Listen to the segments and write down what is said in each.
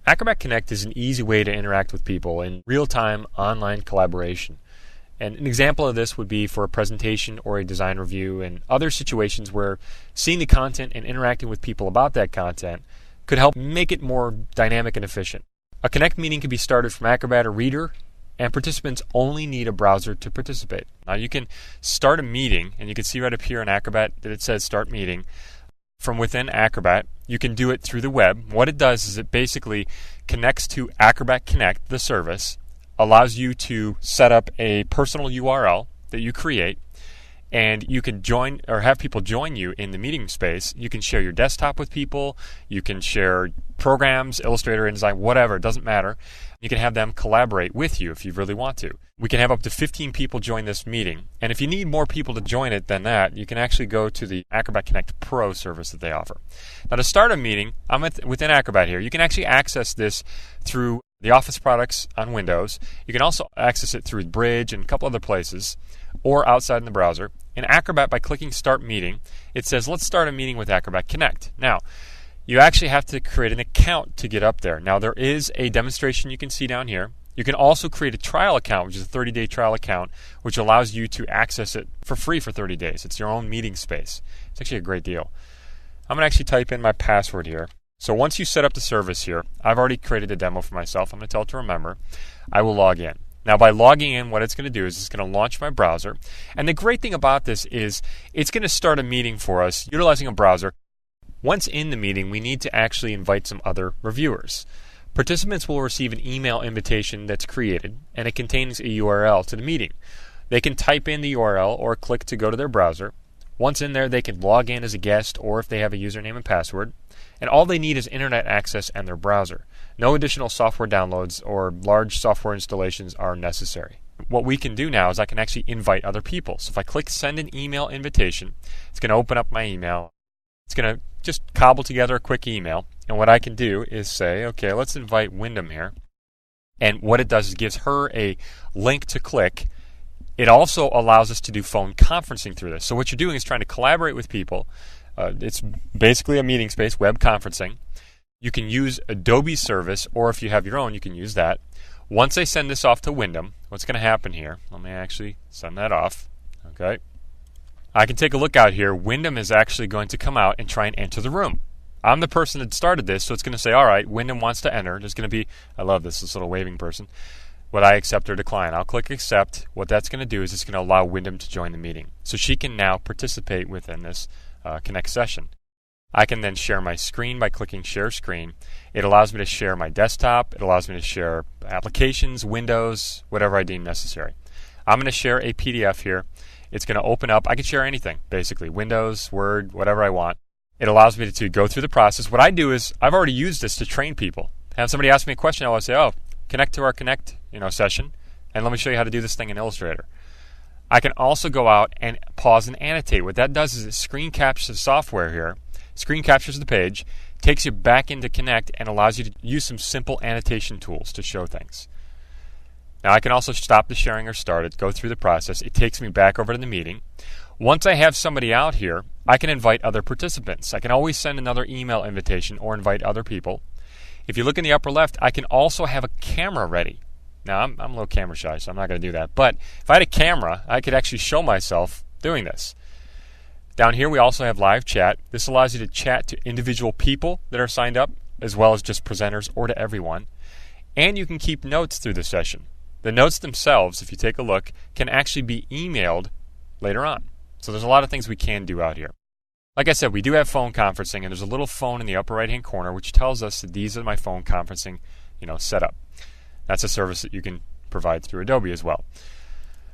Acrobat Connect is an easy way to interact with people in real-time online collaboration. And an example of this would be for a presentation or a design review and other situations where seeing the content and interacting with people about that content could help make it more dynamic and efficient. A Connect meeting can be started from Acrobat or Reader, and participants only need a browser to participate. Now you can start a meeting, and you can see right up here in Acrobat that it says Start Meeting. From within Acrobat, you can do it through the web. What it does is it basically connects to Acrobat Connect, the service, allows you to set up a personal URL that you create, and you can join or have people join you in the meeting space. You can share your desktop with people. You can share programs, Illustrator, InDesign, whatever. It doesn't matter. You can have them collaborate with you if you really want to. We can have up to 15 people join this meeting. And if you need more people to join it than that, you can actually go to the Acrobat Connect Pro service that they offer. Now to start a meeting, I'm within Acrobat here. You can actually access this through the Office products on Windows. You can also access it through Bridge and a couple other places, or outside in the browser. In Acrobat, by clicking Start Meeting, it says, let's start a meeting with Acrobat Connect. Now, you actually have to create an account to get up there. Now, there is a demonstration you can see down here. You can also create a trial account, which is a 30-day trial account, which allows you to access it for free for 30 days. It's your own meeting space. It's actually a great deal. I'm going to actually type in my password here. So once you set up the service here, I've already created a demo for myself. I'm going to tell it to remember. I will log in. Now by logging in, what it's going to do is it's going to launch my browser. And the great thing about this is it's going to start a meeting for us utilizing a browser. Once in the meeting, we need to actually invite some other reviewers. Participants will receive an email invitation that's created, and it contains a URL to the meeting. They can type in the URL or click to go to their browser. Once in there, they can log in as a guest or if they have a username and password. And all they need is internet access and their browser. No additional software downloads or large software installations are necessary. What we can do now is I can actually invite other people. So if I click Send an Email Invitation, it's going to open up my email. It's going to just cobble together a quick email. And what I can do is say, okay, let's invite Wyndham here. And what it does is it gives her a link to click. It also allows us to do phone conferencing through this. So what you're doing is trying to collaborate with people. It's basically a meeting space, web conferencing. You can use Adobe service, or if you have your own, you can use that. Once I send this off to Wyndham, what's going to happen here? Let me actually send that off. Okay. I can take a look out here. Wyndham is actually going to come out and try and enter the room. I'm the person that started this, so it's going to say, all right, Wyndham wants to enter. There's going to be, I love this little waving person. Would I accept or decline? I'll click accept. What that's going to do is it's going to allow Wyndham to join the meeting. So she can now participate within this Connect session. I can then share my screen by clicking Share Screen. It allows me to share my desktop. It allows me to share applications, windows, whatever I deem necessary. I'm going to share a PDF here. It's going to open up. I can share anything, basically. Windows, Word, whatever I want. It allows me to go through the process. What I do is I've already used this to train people. Have somebody ask me a question, I'll say, oh, connect to our Connect session, and let me show you how to do this thing in Illustrator. I can also go out and pause and annotate. What that does is it screen captures the software here, screen captures the page, takes you back into Connect, and allows you to use some simple annotation tools to show things. Now I can also stop the sharing or start it, go through the process. It takes me back over to the meeting. Once I have somebody out here, I can invite other participants. I can always send another email invitation or invite other people. If you look in the upper left, I can also have a camera ready. Now, I'm a little camera shy, so I'm not going to do that. But if I had a camera, I could actually show myself doing this. Down here, we also have live chat. This allows you to chat to individual people that are signed up, as well as just presenters or to everyone. And you can keep notes through the session. The notes themselves, if you take a look, can actually be emailed later on. So there's a lot of things we can do out here. Like I said, we do have phone conferencing, and there's a little phone in the upper right-hand corner which tells us that these are my phone conferencing, setup. That's a service that you can provide through Adobe as well.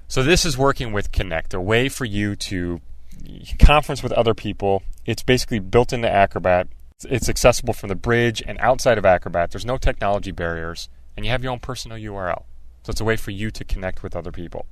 So this is working with Connect, a way for you to conference with other people. It's basically built into Acrobat. It's accessible from the Bridge and outside of Acrobat. There's no technology barriers, and you have your own personal URL. So it's a way for you to connect with other people.